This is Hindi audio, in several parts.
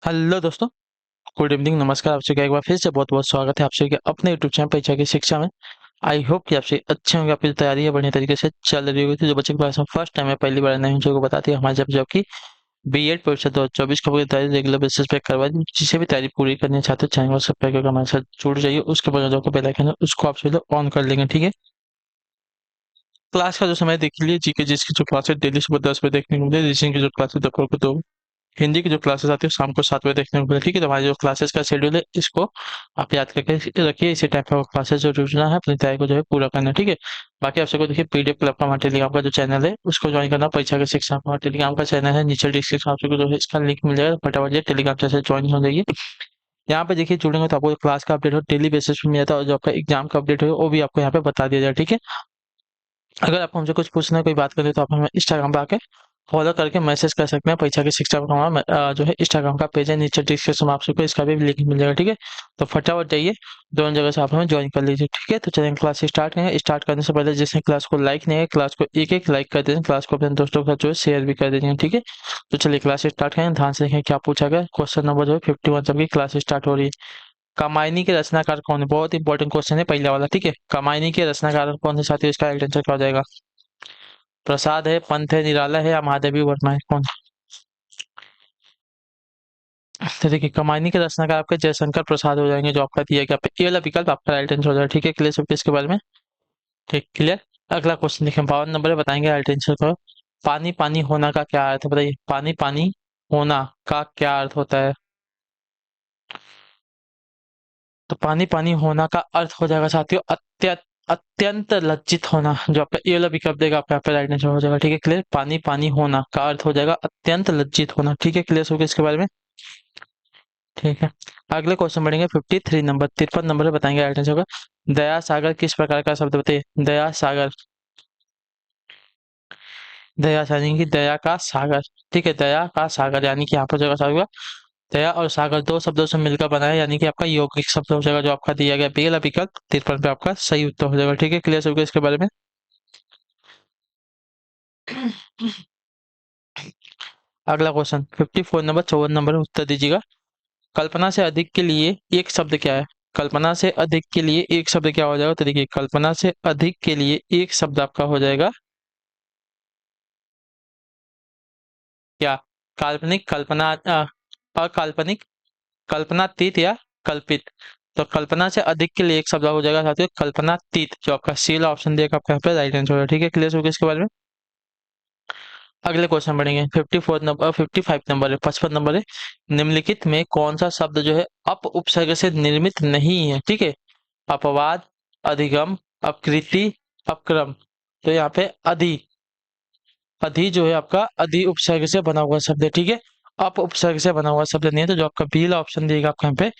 हेलो दोस्तों, गुड इवनिंग, नमस्कार। आप सबका एक बार फिर से बहुत बहुत स्वागत है आप सभी के अपने यूट्यूब चैनल परीक्षा की शिक्षा में। आई होप कि आप सभी अच्छे होंगे, आपकी तैयारी बढ़िया तरीके से चल रही होगी। तो जो बच्चे के पास फर्स्ट टाइम है, पहली बार नए बच्चों को बताती है हमारे जब जब की बीएड परीक्षा 2024 की तैयारी रेगुलर बेसिस पे करवा दी। जिसे भी तैयारी पूरी करनी चाहते हो चैनल को सब्सक्राइब करके हमारे साथ जुड़ जाइए। उसके बाद जो बेल आइकन है उसको आप सभी लोग ऑन कर लेंगे, ठीक है। क्लास का जो समय देख लीजिए, जीके जिसकी जो क्लासेस डेली सुबह 10 बजे देखने को मिले, रीजनिंग की जो क्लासेस दोपहर को 2, हिंदी की जो क्लासेस आती है शाम को 7 बजे देखने को मिले, ठीक है। तो हमारे जो क्लासेस का शेड्यूल है इसको आप याद करके रखिए। इसी टाइप का क्लासेस जो रोजना है अपनी तैयारी को जो है पूरा करना है, ठीक है। बाकी आप सबको देखिए पीडीएफ क्लब का हमारे टेलीग्राम का जो चैनल है उसको ज्वाइन करना। परीक्षा की शिक्षा हमारा टेलीग्राम का चैनल है, नीचे डिस्क्रिप्शन आप सबको जो है इसका लिंक मिल जाएगा। फटाफट ये टेलीग्राम चैनल ज्वाइन हो जाइए। यहाँ पे देखिए जुड़ेंगे तो आपको क्लास का अपडेट हो डेली बेसिस पे मिल जाता है, और जो आपका एग्जाम का अपडेट हो वो भी आपको यहाँ पे बता दिया जाए, ठीक है। अगर आपको हमसे कुछ पूछना है, कोई बात करनी है, तो आप हमें इंस्टाग्राम पे आके फॉलो करके मैसेज कर सकते हैं। परीक्षा की शिक्षा का हमारा जो है इंस्टाग्राम का पेज है, नीचे डिस्क्रिप्शन में आप सबको इसका भी लिंक मिल जाएगा, ठीक है। तो फटाफट जाइए, दोनों जगह से आप हमें ज्वाइन कर लीजिए, ठीक है। तो चलिए क्लास स्टार्ट करेंगे। स्टार्ट करने से पहले जिसने क्लास को लाइक नहीं है, क्लास को एक एक लाइक कर दीजिए, क्लास को अपने दोस्तों के साथ जो है शेयर भी कर दीजिए, ठीक है। तो चलिए क्लास स्टार्ट करें, ध्यान से देखें क्या पूछा गया। क्वेश्चन नंबर जो है 51 सबकी क्लास स्टार्ट हो रही है। कामायनी के रचनाकार कौन है? बहुत इंपॉर्टेंट क्वेश्चन है पहले वाला, ठीक है। कामायनी के रचनाकार कौन है साथियों? इसका राइट आंसर क्या हो जाएगा? प्रसाद है, पंत है, निराला है या महादेवी वर्मा है? कौन? तो देखिए कमायनी के रचनाकार आपके जयशंकर प्रसाद हो जाएंगे, जो आपका दिया गया पे ये वाला विकल्प आपका राइट आंसर हो जाएगा, ठीक है। क्लियर सब इसके बारे में? ठीक, क्लियर। अगला क्वेश्चन देखिए 52 नंबर है, बताएंगे राइट आंसर को। पानी पानी होना का क्या अर्थ है? बताइए, पानी पानी होना का क्या अर्थ होता है? तो पानी पानी होना का अर्थ हो जाएगा साथियों अत्यंत लज्जित होना, जो आपका ये वाला विकल्प देगा आपका यहाँ पे राइट आंसर हो जाएगा, ठीक है। क्लियर। पानी पानी होना का अर्थ हो जाएगा अत्यंत लज्जित होना, ठीक है। क्लियर हो गया इसके बारे में? ठीक है। अगले क्वेश्चन बढ़ेंगे 53 नंबर, 53 नंबर पे बताएंगे राइट आंसर होगा। दया सागर किस प्रकार का शब्द? बताइए, दया सागर। दया यानी कि दया का सागर, ठीक है। दया का सागर यानी कि यहाँ पर जो होगा दया और सागर दो शब्दों से मिलकर बना है, यानी कि आपका यौगिक शब्द हो जाएगा, जो आपका दिया गया बेला विकल्प 53 पे आपका सही उत्तर हो जाएगा, ठीक है। क्लियर हो गया इसके बारे में? अगला क्वेश्चन 54 नंबर, 54 नंबर उत्तर दीजिएगा। कल्पना से अधिक के लिए एक शब्द क्या है? कल्पना से अधिक के लिए एक शब्द क्या हो जाएगा? तो देखिए कल्पना से अधिक के लिए एक शब्द आपका हो जाएगा क्या? काल्पनिक, कल्पना अकाल्पनिक, कल्पनातीत या कल्पित। तो कल्पना से अधिक के लिए एक शब्द हो जाएगा साथियों कल्पनातीत, जो आपका सी वाला ऑप्शन देगा आपका यहाँ पे राइट आंसर होगा, ठीक है। क्लियर हो गया इसके बारे में? अगले क्वेश्चन बढ़ेंगे 54 नंबर, 55 नंबर है, 55 नंबर है। निम्नलिखित में कौन सा शब्द जो है अप उपसर्ग से निर्मित नहीं है? ठीक है। अपवाद, अधिगम, अपकृति, अपक्रम। तो यहाँ पे अधि, अधि जो है आपका अधि उपसर्ग से बना हुआ शब्द है, ठीक है। अप उपसर्ग से बना हुआ शब्द नहीं है, तो जो आपका बी वाला ऑप्शन देगा आपका यहाँ पे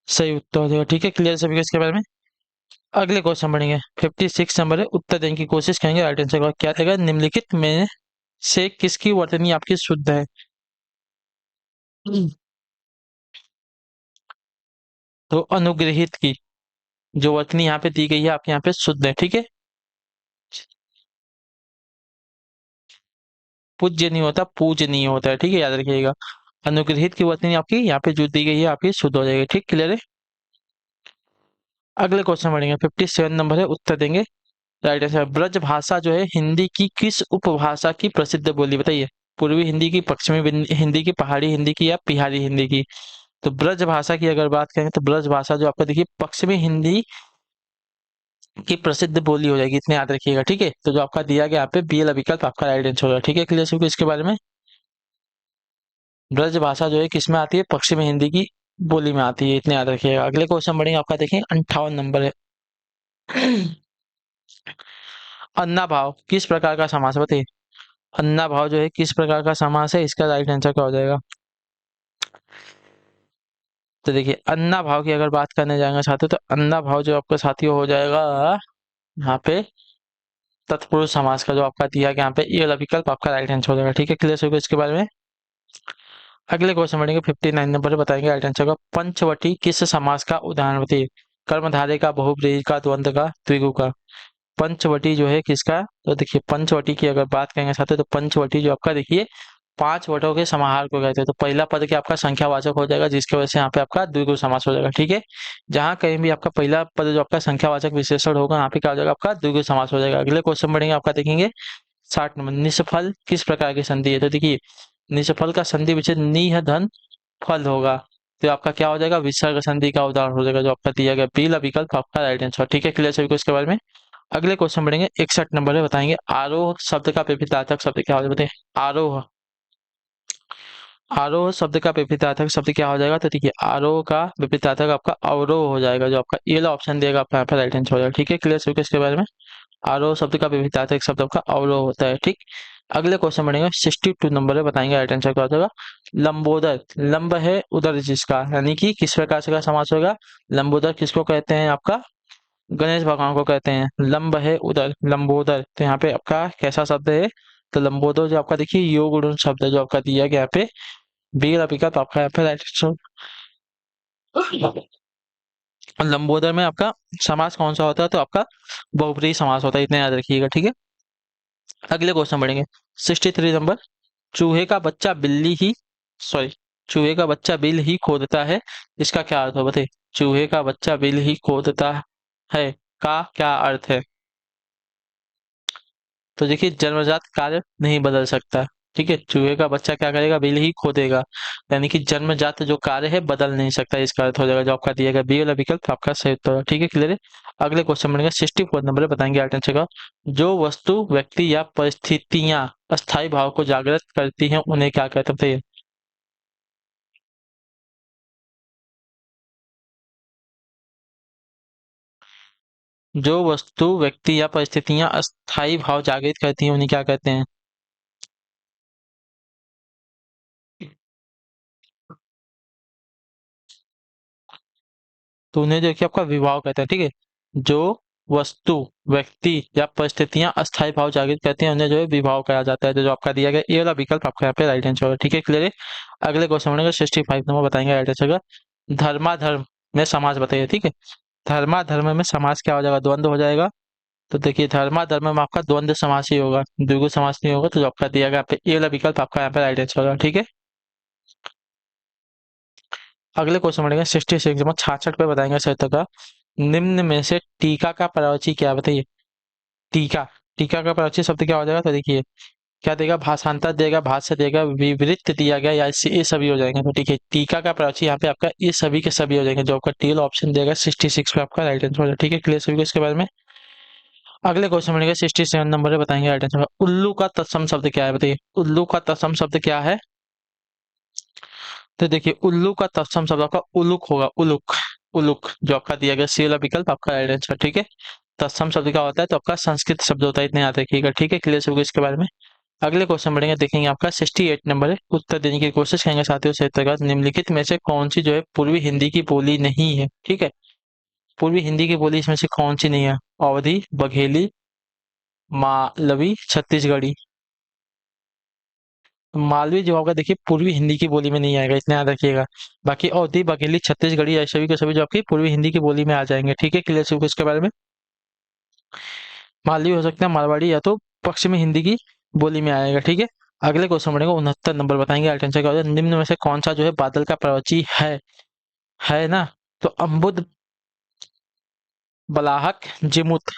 सही उत्तर हो जाएगा, ठीक है। क्लियर सभी को इसके बारे में? अगले क्वेश्चन बढ़ेंगे 56 नंबर है, उत्तर देने की कोशिश करेंगे। राइट आंसर का क्या रहेगा? निम्नलिखित में से किसकी वर्तनी आपकी शुद्ध है? तो अनुग्रहित की जो वर्तनी यहाँ पे दी गई है आपके यहाँ पे शुद्ध है, ठीक है। पूज्य नहीं होता, पूजनीय होता है, ठीक है, याद रखिएगा। अनुग्रहित की वर्तनी आपकी यहाँ पे जो दी गई है आपकी शुद्ध हो जाएगी, ठीक। क्लियर है। अगले क्वेश्चन बढ़ेंगे 57 नंबर है, उत्तर देंगे। राइट आंसर, ब्रज भाषा जो है हिंदी की किस उपभाषा की प्रसिद्ध बोली? बताइए, पूर्वी हिंदी की, पश्चिमी हिंदी की, पहाड़ी हिंदी की या बिहारी हिंदी की? तो ब्रज भाषा की अगर बात करें तो ब्रज भाषा जो आपका देखिए पश्चिमी हिंदी की प्रसिद्ध बोली हो जाएगी, इतने याद रखिएगा, ठीक है। तो जो आपका दिया गया यहाँ पे बी वाला विकल्प आपका राइट आंसर होगा, ठीक है। क्लियर होगा इसके बारे में? ब्रज भाषा जो है किसमें आती है? पश्चिमी हिंदी की बोली में आती है, इतने याद रखिएगा। अगले क्वेश्चन बढ़ेंगे आपका देखिए 58 नंबर है। अन्ना भाव किस प्रकार का समास है? बताइए, अन्ना भाव जो है किस प्रकार का समास है? इसका राइट आंसर क्या हो जाएगा? तो देखिए अन्ना भाव की अगर बात करने जाएंगे साथियों, तो अन्ना भाव जो आपका साथियों हो जाएगा यहाँ पे तत्पुरुष समास का, जो आपका दिया गया यहाँ पे ये वाला विकल्प आपका राइट आंसर हो जाएगा, ठीक है। क्लियर होगा इसके बारे में? अगले क्वेश्चन बढ़ेंगे 59 नंबर पे, बताएंगे राइट आंसर का। पंचवटी किस समास का उदाहरण? बताइए, कर्मधारय का, बहुब्रीहि का, द्वंद्व का, द्विगु का। पंचवटी जो है किसका? तो देखिए पंचवटी की अगर बात करेंगे साथियों, तो पंचवटी जो आपका देखिए 5 वटों के समाहार को कहते हैं। तो पहला पद क्या आपका संख्यावाचक हो जाएगा, जिसकी वजह से यहाँ पे आपका द्विगु समास हो जाएगा। ठीक है, जहाँ कहीं भी आपका पहला पद जो आपका संख्यावाचक विशेषण होगा, यहाँ पे क्या हो जाएगा आपका द्विगु समास हो जाएगा। अगले क्वेश्चन बढ़ेंगे, आपका देखेंगे 60 नंबर। निष्फल किस प्रकार की संधि है? तो देखिए, निष्फल का संधि विच्छेद नि है धन फल होगा, तो आपका क्या हो जाएगा, विसर्ग संधि का उदाहरण हो जाएगा, जो आपका दिया गया पीला विकल्प आपका राइट आंसर। ठीक है, क्लियर सभी को इसके बारे में। अगले क्वेश्चन बढ़ेंगे, 61 नंबर में बताएंगे आरोह शब्द का विपरीतार्थक शब्द क्या हो जाएगा। बताइए, आरोह, आरोह शब्द का विपरीतार्थक शब्द क्या हो जाएगा? तो देखिए, आरोह का विपरीतार्थक आपका अवरोह हो जाएगा, जो आपका ये वाला ऑप्शन देगा आपका यहाँ पे राइट आंसर हो जाएगा। ठीक है, क्लियर सभी को इसके बारे में। आरोह शब्द का विपरीतार्थक शब्द आपका अवरोह होता है। ठीक, अगले क्वेश्चन बढ़ेंगे, 62 नंबर में बताएंगे राइट आंसर क्या हो जाएगा। लंबोदर, लंब है उदर जिसका, यानी कि किस प्रकार से का समास होगा। लंबोदर किसको कहते हैं? आपका गणेश भगवान को कहते हैं। लंब है उदर, लंबोदर, तो यहाँ पे आपका कैसा शब्द है? तो लंबोदर जो आपका देखिए योग गुण शब्द है, जो आपका दिया गया यहाँ पे बी का विकल्प आपका यहाँ पे राइट आंसर। लंबोदर में आपका समास कौन सा होता है? तो आपका बहुब्रीहि समास होता है, इतना याद रखिएगा। ठीक है, अगले क्वेश्चन बढ़ेंगे, 63 नंबर। चूहे का बच्चा बिल्ली ही, सॉरी, चूहे का बच्चा बिल ही खोदता है, इसका क्या अर्थ हो? बताइए, चूहे का बच्चा बिल ही खोदता है का क्या अर्थ है? तो देखिए, जन्मजात कार्य नहीं बदल सकता। ठीक है, चूहे का बच्चा क्या करेगा? बिल ही खोदेगा, यानी कि जन्मजात जो कार्य है बदल नहीं सकता, इसका अर्थ हो जाएगा, जो आपका दिया गया बी वाला विकल्प आपका सही उत्तर होगा। ठीक है, क्लियर है। अगले क्वेश्चन बनेगा 64 नंबर, बताएंगे आठ आंसर का। जो वस्तु व्यक्ति या परिस्थितियां अस्थायी भाव को जागृत करती हैं, उन्हें क्या कहते हैं? बताइए। जो वस्तु व्यक्ति या परिस्थितियां अस्थायी भाव जागृत करती हैं, उन्हें क्या कहते हैं? तो उन्हें जो है कि आपका विभाव कहते हैं। ठीक है, जो वस्तु व्यक्ति या परिस्थितियां अस्थायी भाव जागृत करती हैं, उन्हें जो है विभाव कहा जाता है। तो जो आपका दिया गया ये वाला विकल्प आपका यहाँ पे राइट आंसर होगा। ठीक है, क्लियर है। अगले क्वेश्चन बनेगा 65 नंबर, बताएंगे राइट आंसर का। धर्माधर्म में समास बताइए। ठीक है, धर्माधर्म में समास क्या हो जाएगा? द्वंद्व हो जाएगा। तो देखिए, धर्माधर्म में आपका द्वंद्व समास ही होगा, द्विगु समास नहीं होगा। तो जो आपका दिया गया यहाँ पे ये वाला विकल्प आपका यहाँ पे राइट आंसर होगा। ठीक है, अगले क्वेश्चन बढ़ेंगे 66 नंबर, 66 पे बताएंगे सही उत्तर का। निम्न में से टीका का प्रवचि क्या है? बताइए। टीका, टीका का प्रवचि शब्द क्या हो जाएगा? तो देखिए, क्या देगा? भाषांतर देगा, भाष्य देगा, विवृत दिया गया, या ये सभी हो जाएंगे। तो ठीक है, टीका का प्रवचि यहाँ पे आपका ये सभी के सभी हो जाएंगे, जो आपका टेल ऑप्शन देगा 66 पे आपका राइट आंसर हो जाएगा। ठीक है, क्लियर सभी को इसके बारे में। अगले क्वेश्चन बनेगा 67 नंबर पे, बताएंगे राइट आंसर। उल्लू का तत्सम शब्द क्या है? बताइए, उल्लू का तत्सम शब्द क्या है? तो देखिए, उल्लू का तत्सम शब्द आपका उलुक होगा, उलुक, उलुक, जो आपका दिया गया सी वाला विकल्प आपका राइट आंसर। ठीक है, तत्सम शब्द क्या होता है? तो आपका संस्कृत शब्द होता है, इतने याद रखिएगा। ठीक है, क्लियर होगा इसके बारे में। अगले क्वेश्चन बढ़ेंगे, देखेंगे आपका 68 नंबर है। उत्तर देने की कोशिश करेंगे साथियों से। निम्नलिखित में से कौन सी जो है पूर्वी हिंदी की बोली नहीं है? ठीक है, पूर्वी हिंदी की बोली इसमें से कौन सी नहीं है? अवधी, बघेली, मालवी, छत्तीसगढ़ी। मालवी जो होगा देखिए पूर्वी हिंदी की बोली में नहीं आएगा, इतना याद रखिएगा। बाकी अवधी, बघेली, छत्तीसगढ़ी, ये सभी के सभी जो आपकी पूर्वी हिंदी की बोली में आ जाएंगे। ठीक है, क्लियर सभी इसके बारे में। मालवी हो सकता है, मारवाड़ी, या तो पश्चिमी हिंदी की बोली में आएगा। ठीक है, अगले क्वेश्चन बढ़ेगा 69 नंबर, बताएंगे आंसर क्या होगा। निम्न में से कौन सा जो है बादल का प्रवची है ना? तो अम्बुद, बलाहक, जिमुत,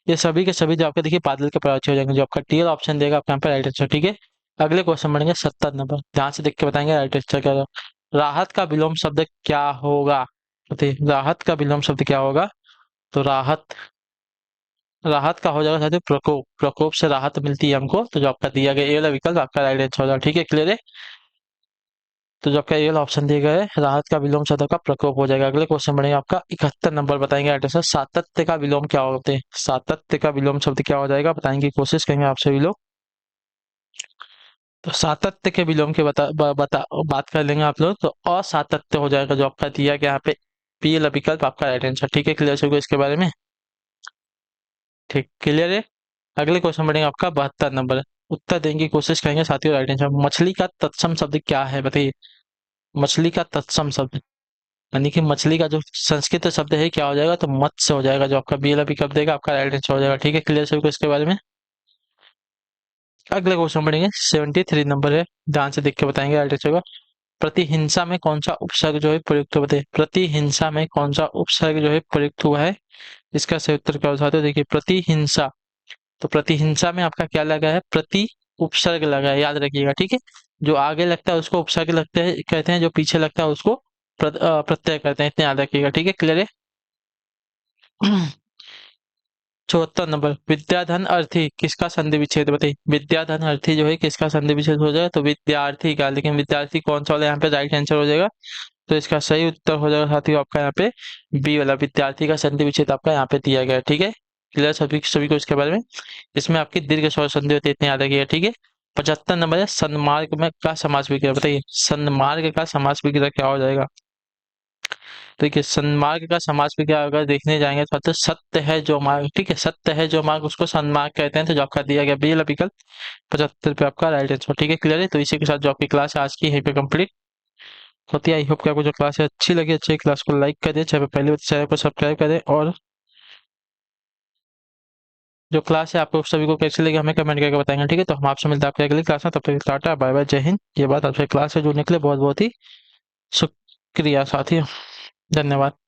ये सभी के सभी जो आपके देखिए बादल के प्रवची हो जाएंगे, जो आपका टीएल ऑप्शन देगा आपका यहाँ पे राइट आंसर। ठीक है, अगले क्वेश्चन बढ़ेंगे 70 नंबर, ध्यान से देख के बताएंगे राइट आंसर क्या होगा। राहत का विलोम शब्द क्या होगा? बताइए, राहत का विलोम शब्द क्या होगा? तो राहत, राहत का हो जाएगा साथियों प्रकोप, प्रकोप से राहत मिलती है हमको। तो जो आपका दिया गया ये वाला विकल्प आपका राइट आंसर हो जाएगा। ठीक है, क्लियर है। तो जो आपका ये वाला ऑप्शन दिया गया है, राहत का विलोम शब्द का प्रकोप हो जाएगा। अगले क्वेश्चन बढ़ेगा आपका 71 नंबर, बताएंगे राइट आंसर। सातत्य का विलोम क्या होते हैं? सातत्य का विलोम शब्द क्या हो जाएगा? बताएंगे की कोशिश करेंगे आप सभी लोग। तो सातत्य के विलोम के बात कर लेंगे आप लोग, तो असातत्य हो जाएगा, जो आपका दिया गया यहाँ पे पी वाला विकल्प आपका राइट आंसर। ठीक है, क्लियर होगा इसके बारे में। ठीक, क्लियर है। अगले क्वेश्चन बढ़ेंगे आपका 72 नंबर, उत्तर देने की कोशिश करेंगे साथियों राइट आंसर। मछली का तत्सम शब्द क्या है? बताइए, मछली का तत्सम शब्द, यानी कि मछली का जो संस्कृत शब्द है क्या हो जाएगा? तो मत्स्य हो जाएगा, जो आपका बी वाला विकल्प देगा आपका राइट आंसर हो जाएगा। ठीक है, क्लियर सभी को इसके बारे में। अगला क्वेश्चन पढ़ेंगे, 73 नंबर है, ध्यान से देख के बताएंगे राइट आंसर। प्रतिहिंसा में कौन सा उपसर्ग जो है प्रयुक्त हुआ है? प्रतिहिंसा में कौन सा उपसर्ग जो है प्रयुक्त हुआ है? इसका सही उत्तर क्या हो सकता है? देखिए प्रतिहिंसा, तो प्रतिहिंसा में आपका क्या लगा है? प्रति उपसर्ग लगा है, याद रखिएगा, ठीक है। जो आगे लगता है उसको उपसर्ग लगते हैं कहते हैं, जो पीछे लगता है उसको प्रत्यय कहते हैं, इतना याद रखिएगा, ठीक है, क्लियर है। 74 नंबर, विद्याधन अर्थी किसका संधि विच्छेद बताइए? विद्याधन अर्थी जो है किसका संधि विच्छेद हो जाएगा? तो विद्यार्थी का, लेकिन विद्यार्थी कौन सा वाला यहाँ पे राइट आंसर हो जाएगा? तो इसका सही उत्तर हो जाएगा साथियों आपका यहाँ पे बी वाला, विद्यार्थी का संधि विच्छेद आपका यहाँ पे दिया गया है, ठीक है। क्लियर सभी सभी को इसके बारे में। इसमें आपकी दीर्घ स्वर संधि होती है, इतने याद रखिएगा, ठीक है। 75 नंबर है, सन्मार्ग में का समास विग्रह बताइए, सन्मार्ग का समास विग्रह क्या हो जाएगा? तो देखिए सन्मार्ग का समास विग्रह अगर देखने जाएंगे तो सत्य है जो मार्ग, ठीक है, सत्य है जो मार्ग उसको सन्मार्ग कहते हैं, तो जो आपका दिया गया बी वाला विकल्प 75 पे आपका राइट आंसर, ठीक है, क्लियर है। तो इसी के साथ जो आपकी क्लास है आज की यहीं पे कंप्लीट होती है। आई होप कि आपको जो क्लास है अच्छी लगी, अच्छी क्लास को लाइक कर दें, चाहे पहले चैनल को सब्सक्राइब करें, और जो क्लास है आपको सभी को कैसी लगी हमें कमेंट करके बताएंगे, ठीक है। तो हम आपसे मिलते हैं आपके अगली क्लास में, तब तक टाटा बाय बाय, जय हिंद। ये बात आपसे क्लास से जुड़ने के लिए बहुत बहुत ही शुक्रिया साथियों, धन्यवाद।